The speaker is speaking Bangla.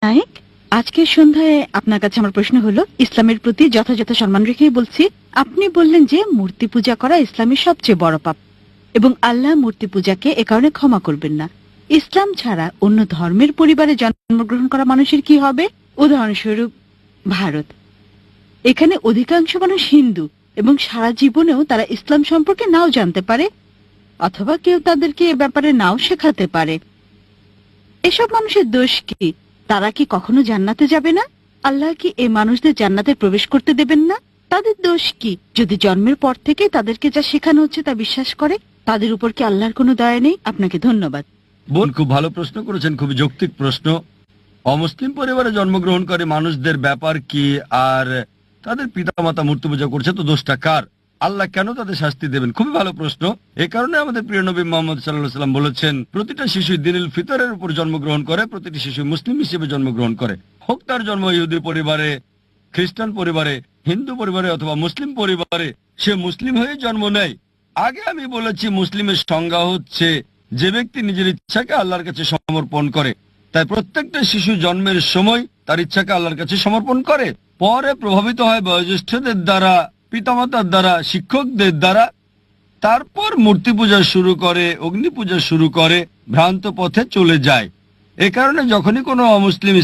নায়েক, আজকের সন্ধ্যায় আপনার কাছে আমার প্রশ্ন হলো, ইসলামের প্রতি যথাযথ সম্মান রেখেই বলছি। আপনি বললেন যে মূর্তি পূজা করা ইসলামের সবচেয়ে বড় পাপ এবং আল্লাহ মূর্তি পূজাকে এ কারণে ক্ষমা করবেন না। ইসলাম ছাড়া অন্য ধর্মের পরিবারে জন্মগ্রহণ করা মানুষের কি হবে? উদাহরণস্বরূপ ভারত, এখানে অধিকাংশ মানুষ হিন্দু এবং সারা জীবনেও তারা ইসলাম সম্পর্কে নাও জানতে পারে, অথবা কেউ তাদেরকে এ ব্যাপারে নাও শেখাতে পারে। এসব মানুষের দোষ কি? তারা কি কখনো জান্নাতে যাবে না? আল্লাহ কি এই মানুষদের জান্নাতে প্রবেশ করতে দেবেন না? তাদের দোষ কি যদি জন্মের পর থেকে তাদেরকে যা শেখানো হচ্ছে তা বিশ্বাস করে? তাদের উপর কি আল্লাহর কোনো দয়া নেই? আপনাকে ধন্যবাদ। বোন, খুব ভালো প্রশ্ন করেছেন, খুবই যৌক্তিক প্রশ্ন। অমুসলিম পরিবারে জন্মগ্রহণকারী মানুষদের ব্যাপার কি, আর তাদের পিতামাতা মূর্তি পূজা করছে, তো দোষটা কার? আল্লাহ কেন তাদের শাস্তি দেবেন? খুবই ভালো প্রশ্ন। এ কারণে আমাদের প্রিয় নবী মুহাম্মদ সাল্লাল্লাহু আলাইহি সাল্লাম বলেছেন, প্রতিটা শিশু দিনুল ফিতরের উপর জন্মগ্রহণ করে, প্রতিটি শিশু মুসলিম হিসেবে জন্মগ্রহণ করে। হোক তার জন্ম ইহুদি পরিবারে, খ্রিস্টান পরিবারে, হিন্দু পরিবারে অথবা মুসলিম পরিবারে, সে মুসলিম হয়ে জন্ম নেয়। আগে আমি বলেছি, মুসলিমের সংজ্ঞা হচ্ছে যে ব্যক্তি নিজের ইচ্ছাকে আল্লাহর কাছে সমর্পণ করে। তাই প্রত্যেকটা শিশু জন্মের সময় তার ইচ্ছাকে আল্লাহর কাছে সমর্পণ করে, পরে প্রভাবিত হয় বয়োজ্যেষ্ঠদের দ্বারা, পিতামাতার দ্বারা, শিক্ষকদের দ্বারা, তারপর মূর্তি পূজা শুরু করে, অগ্নি পূজা শুরু করে, ভ্রান্ত পথে চলে যায়। এ কারণে যখনই কোনো অমুসলিম